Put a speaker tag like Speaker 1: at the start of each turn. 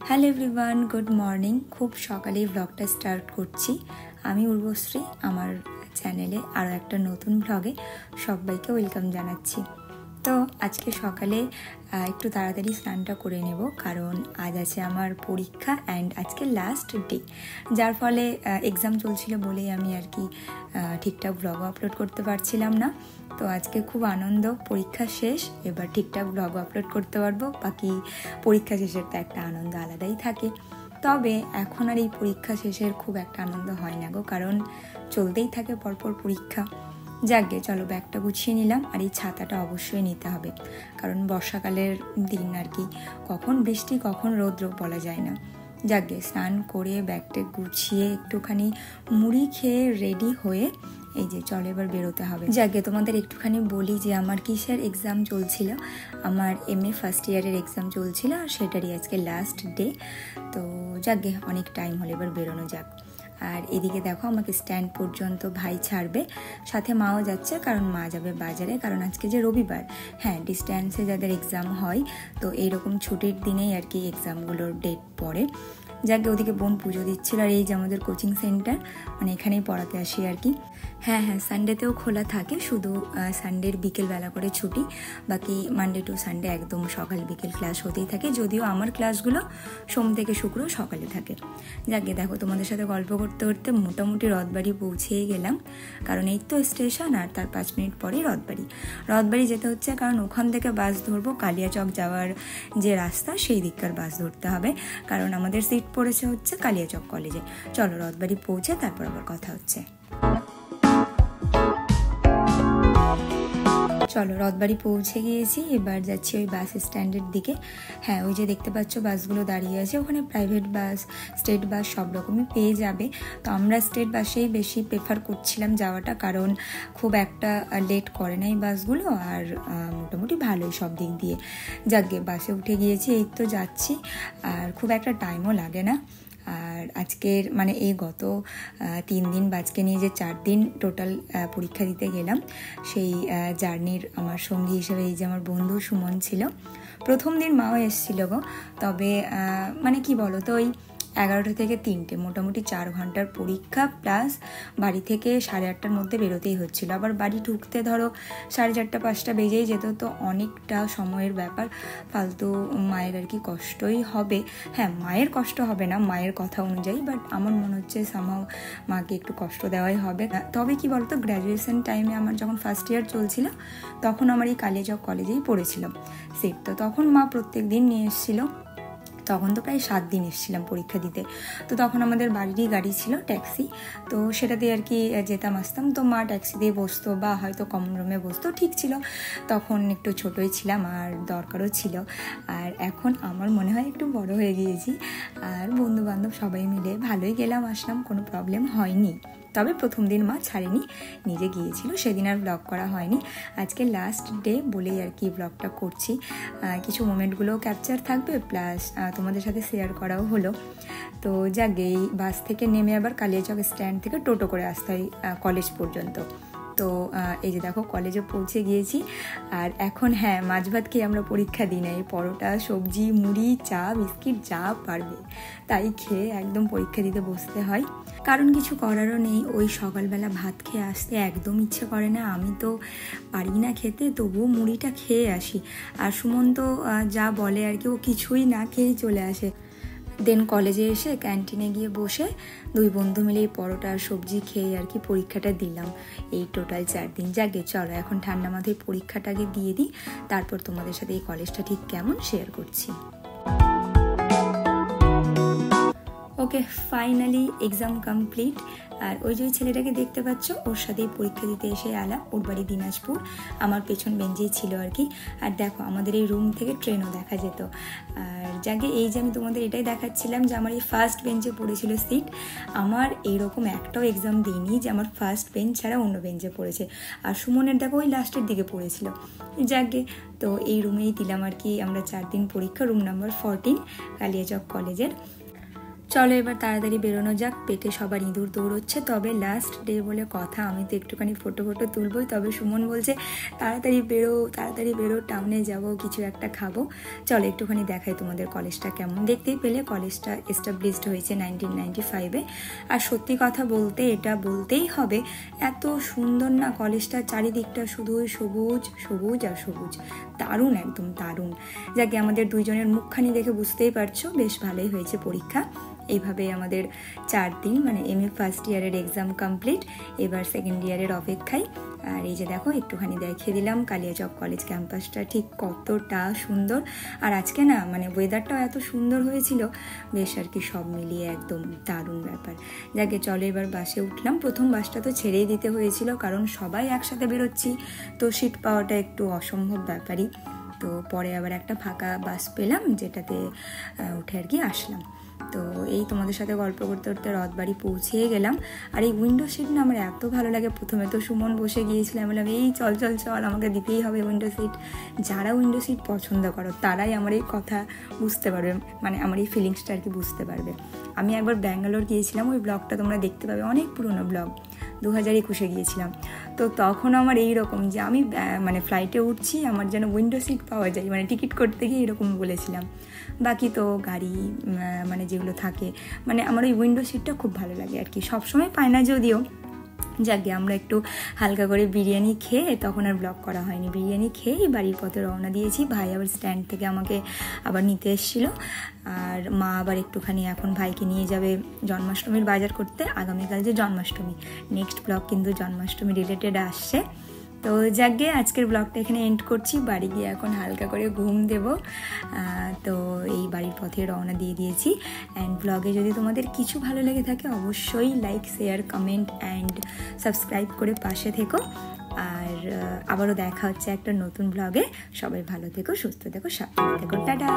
Speaker 1: Hello everyone, good morning. খুব সকালেই ব্লগটা স্টার্ট করছি। আমি উর্বশ্রী, আমার চ্যানেলে আরও একটা নতুন ব্লগে সবাইকে ওয়েলকাম জানাচ্ছি। তো আজকে সকালে একটু তাড়াতাড়ি স্নানটা করে নেব, কারণ আজ আছে আমার পরীক্ষা অ্যান্ড আজকে লাস্ট ডে, যার ফলে এক্সাম চলছিল বলেই আমি আর কি ঠিকঠাক ব্লগও আপলোড করতে পারছিলাম না। তো আজকে খুব আনন্দ, পরীক্ষা শেষ, এবার ঠিকঠাক ব্লগও আপলোড করতে পারবো। বাকি পরীক্ষা শেষের তো একটা আনন্দ আলাদাই থাকে, তবে এখন আর এই পরীক্ষা শেষের খুব একটা আনন্দ হয় না গো, কারণ চলতেই থাকে পরপর পরীক্ষা। যাকগে, চলো ব্যাগটা গুছিয়ে নিলাম, আর এই ছাতাটা অবশ্যই নিতে হবে, কারণ বর্ষাকালের দিন আর কি, কখন বৃষ্টি কখন রৌদ্র বলা যায় না। যাকগে, স্নান করে ব্যাগটা গুছিয়ে একটুখানি মুড়ি খেয়ে রেডি হয়ে এই যে চলো এবার বেরোতে হবে। যাকে তোমাদের একটুখানি বলি যে আমার কিসের এক্সাম চলছিল। আমার MA ফার্স্ট ইয়ারের এক্সাম চলছিল, আর সেটারই আজকে লাস্ট ডে। তো যাকে অনেক টাইম হলে এবার বেরোনো যাক। আর এদিকে দেখো, আমাকে স্ট্যান্ড পর্যন্ত ভাই ছাড়বে, সাথে মাও যাচ্ছে, কারণ মা যাবে বাজারে, কারণ আজকে যে রবিবার। হ্যাঁ, ডিস্ট্যান্সে যাদের এক্সাম হয় তো এইরকম ছুটির দিনেই আর কি এক্সামগুলোর ডেট পড়ে। যাকে ওদিকে বোন পুজো দিচ্ছিল, আর এই যে আমাদের কোচিং সেন্টার, মানে এখানেই পড়াতে আসি আর কি। হ্যাঁ, সানডেতেও খোলা থাকে, শুধু সানডের বিকেলবেলা করে ছুটি, বাকি মানডে টু সানডে একদম সকাল বিকেল ক্লাস হতেই থাকে, যদিও আমার ক্লাসগুলো সোম থেকে শুক্র সকালে থাকে। যাকে দেখো, তোমাদের সাথে গল্প করতে করতে মোটামুটি রথবাড়ি পৌঁছেই গেলাম, কারণ এই তো স্টেশন, আর তার 5 মিনিট পরেই রথবাড়ি যেতে হচ্ছে, কারণ ওখান থেকে বাস ধরবো কালিয়াচক যাওয়ার যে রাস্তা, সেই দিককার বাস ধরতে হবে, কারণ আমাদের সিট পড়েছে হচ্ছে কালিয়াচক কলেজে। চলো রথবাড়ি পৌঁছে তারপর আবার কথা হচ্ছে। চলো রথবাড়ি পৌঁছে গিয়েছি, এবার যাচ্ছি ওই বাস স্ট্যান্ডের দিকে। হ্যাঁ, ওই যে দেখতে পাচ্ছ বাসগুলো দাঁড়িয়ে আছে, ওখানে প্রাইভেট বাস, স্টেট বাস সব রকমই পেয়ে যাবে। তো আমরা স্টেট বাসেই বেশি প্রেফার করছিলাম যাওয়াটা, কারণ খুব একটা লেট করে না এই বাসগুলো, আর মোটামুটি ভালোই সব দিক দিয়ে। যাকগে, বাসে উঠে গিয়েছি, এই তো যাচ্ছি, আর খুব একটা টাইমও লাগে না। আর আজকের মানে এই গত 3 দিন বাজকে নিয়ে যে 4 দিন টোটাল পরীক্ষা দিতে গেলাম, সেই জার্নির আমার সঙ্গী হিসেবে এই যে আমার বন্ধু সুমন ছিল। প্রথম দিন মাও এসেছিল গো, তবে মানে কি বলো তো, ওই 11টা থেকে 3টে, মোটামুটি 4 ঘন্টার পরীক্ষা, প্লাস বাড়ি থেকে 8:30টার মধ্যে বেরোতেই হচ্ছিলো, আবার বাড়ি ঢুকতে ধরো 4:30 5টা বেজেই যেত, তো অনেকটা সময়ের ব্যাপার, ফালতু মায়ের আর কি কষ্টই হবে। হ্যাঁ, মায়ের কষ্ট হবে না মায়ের কথা অনুযায়ী, বাট আমার মনে হচ্ছে সামহাও মাকে একটু কষ্ট দেওয়াই হবে। তবে কি বলতো, গ্র্যাজুয়েশন টাইমে আমার যখন ফার্স্ট ইয়ার চলছিল, তখন আমার এই কালিয়াচক কলেজেই পড়েছিল সিট, তো তখন মা প্রত্যেক দিন নিয়ে এসেছিলো। তখন তো প্রায় 7 দিন এসেছিলাম পরীক্ষা দিতে, তো তখন আমাদের বাড়িরই গাড়ি ছিল, ট্যাক্সি, তো সেটাতে আর কি যেতাম আসতাম। তো মা ট্যাক্সি দিয়ে বসতো, বা হয়তো কমন রুমে বসতো, ঠিক ছিল। তখন একটু ছোটোই ছিলাম, আর দরকারও ছিল। আর এখন আমার মনে হয় একটু বড় হয়ে গিয়েছি, আর বন্ধু বান্ধব সবাই মিলে ভালোই গেলাম আসলাম, কোনো প্রবলেম হয়নি। তবে প্রথম দিন মা ছাড়েনি, নিজে গিয়েছিল, সেদিন আর ব্লগ করা হয়নি। আজকে লাস্ট ডে বলেই আর কি ব্লগটা করছি, কিছু মোমেন্টগুলোও ক্যাপচার থাকবে, প্লাস তোমাদের সাথে শেয়ার করাও হলো। তো যাক, এই বাস থেকে নেমে আবার কালিয়াচক স্ট্যান্ড থেকে টোটো করে আসতে হয় কলেজ পর্যন্ত। তো এই যে দেখো, কলেজে পৌঁছে গিয়েছি, আর এখন হ্যাঁ, মাছ ভাত খেয়ে আমরা পরীক্ষা দিই না, এই পরোটা, সবজি, মুড়ি, চা, বিস্কিট যা পারবে তাই খেয়ে একদম পরীক্ষা দিতে বসতে হয়, কারণ কিছু করারও নেই। ওই সকালবেলা ভাত খেয়ে আসতে একদম ইচ্ছে করে না, আমি তো পারি না খেতে, তবুও মুড়িটা খেয়ে আসি। আর সুমন তো যা বলে আর কি, ও কিছুই না খেয়েই চলে আসে। দেন কলেজে এসে ক্যান্টিনে গিয়ে বসে 2 বন্ধু মিলে এই পরোটা আর সবজি খেয়ে আর কি পরীক্ষাটা দিলাম, এই টোটাল 4 দিন। যাকে চলো এখন ঠান্ডা মাথায় পরীক্ষাটাকে দিয়ে দিই, তারপর তোমাদের সাথে এই কলেজটা ঠিক কেমন শেয়ার করছি। ওকে, ফাইনালি এক্সাম কমপ্লিট। আর ওই যে ছেলেটাকে দেখতে পাচ্ছ, ওর সাথেই পরীক্ষা দিতে এসে আলাম, ওর বাড়ি দিনাজপুর, আমার পেছন বেঞ্চেই ছিল আর কি। আর দেখো, আমাদের এই রুম থেকে ট্রেনও দেখা যেত। আর যাকে এই যে আমি তোমাদের এটাই দেখাচ্ছিলাম যে আমার এই ফার্স্ট বেঞ্চে পড়েছিল সিট। আমার এইরকম একটাও এক্সাম দিইনি যে আমার ফার্স্ট বেঞ্চ ছাড়া অন্য বেঞ্চে পড়েছে। আর সুমনের দেখো ওই লাস্টের দিকে পড়েছিল। যাকে, তো এই রুমেই দিলাম আর কি আমরা 4 দিন পরীক্ষা, রুম নাম্বার 14 কালিয়াচক কলেজের। চলো এবার তাড়াতাড়ি বেরোনো যাক, পেটে সবার ইঁদুর দৌড়চ্ছে। তবে লাস্ট ডে বলে কথা, আমি তো একটুখানি ফটো তুলবই। তবে সুমন বলছে তাড়াতাড়ি বেরো, টাউনে যাব, কিছু একটা খাবো। চলো একটুখানি দেখাই তোমাদের কলেজটা কেমন। দেখতেই পেলে কলেজটা এস্টাবলিশড হয়েছে 1995-এ। আর সত্যি কথা বলতে এটা বলতেই হবে, এত সুন্দর না কলেজটা, চারিদিকটা শুধু সবুজ সবুজ আর সবুজ, দারুণ, একদম দারুণ। যাকে আমাদের দুইজনের মুখখানি দেখে বুঝতেই পারছো বেশ ভালোই হয়েছে পরীক্ষা। এইভাবে আমাদের 4 দিন মানে MA ফার্স্ট ইয়ারের এক্সাম কমপ্লিট, এবার সেকেন্ড ইয়ারের অপেক্ষায়। আর এই যে দেখো একটুখানি দেখিয়ে দিলাম কালিয়াচক কলেজ ক্যাম্পাসটা ঠিক কতটা সুন্দর। আর আজকে না মানে ওয়েদারটাও এত সুন্দর হয়েছিল, বেশ আর কি সব মিলিয়ে একদম দারুণ ব্যাপার। যাকে চলো এবার বাসে উঠলাম। প্রথম বাসটা তো ছেড়েই দিতে হয়েছিল, কারণ সবাই একসাথে বেরোচ্ছি, তো সিট পাওয়াটা একটু অসম্ভব ব্যাপারই। তো পরে আবার একটা ফাঁকা বাস পেলাম, যেটাতে উঠে আর কি আসলাম। তো এই তোমাদের সাথে গল্প করতে করতে রথবাড়ি পৌঁছে গেলাম। আর এই উইন্ডো সিট না আমার এত ভালো লাগে। প্রথমে তো সুমন বসে গিয়েছিলাম, বললাম এই চল আমাকে দিতেই হবে উইন্ডো সিট। যারা উইন্ডো সিট পছন্দ করো তারাই আমার এই কথা বুঝতে পারবে, মানে আমার এই ফিলিংসটা আর কি বুঝতে পারবে। আমি একবার ব্যাঙ্গালোর গিয়েছিলাম, ওই ব্লগটা তোমরা দেখতে পাবে, অনেক পুরনো ব্লগ, 2021-এ গিয়েছিলাম। তো তখন আমার এইরকম যে আমি মানে ফ্লাইটে উঠছি, আমার যেন উইন্ডো সিট পাওয়া যায়, মানে টিকিট করতে গিয়ে এরকম বলেছিলাম। বাকি তো গাড়ি মানে যেগুলো থাকে, মানে আমার ওই উইন্ডো সিটটা খুব ভালো লাগে আর কি। সবসময় পায় না যদিও। যাকে আমরা একটু হালকা করে বিরিয়ানি খেয়ে, তখন আর ব্লগ করা হয়নি, বিরিয়ানি খেয়েই বাড়ির পথে রওনা দিয়েছি। ভাই আবার স্ট্যান্ড থেকে আমাকে আবার নিতে এসেছিলো। আর মা আবার একটুখানি এখন ভাইকে নিয়ে যাবে জন্মাষ্টমীর বাজার করতে। আগামীকাল যে জন্মাষ্টমী, নেক্সট ব্লগ কিন্তু জন্মাষ্টমী রিলেটেড আসছে। তো যাকে আজকের ব্লগটা এখানে এন্ড করছি। বাড়ি গিয়ে এখন হালকা করে ঘুম দেব। তো এই বাড়ির পথে রওনা দিয়ে দিয়েছি। অ্যান্ড ব্লগে যদি তোমাদের কিছু ভালো লেগে থাকে অবশ্যই like, share, comment and subscribe করে পাশে থেকো। আর আবারও দেখা হচ্ছে একটা নতুন ব্লগে। সবাই ভালো থেকো, সুস্থ থেকো, সাবধানে থেকো, টাটা।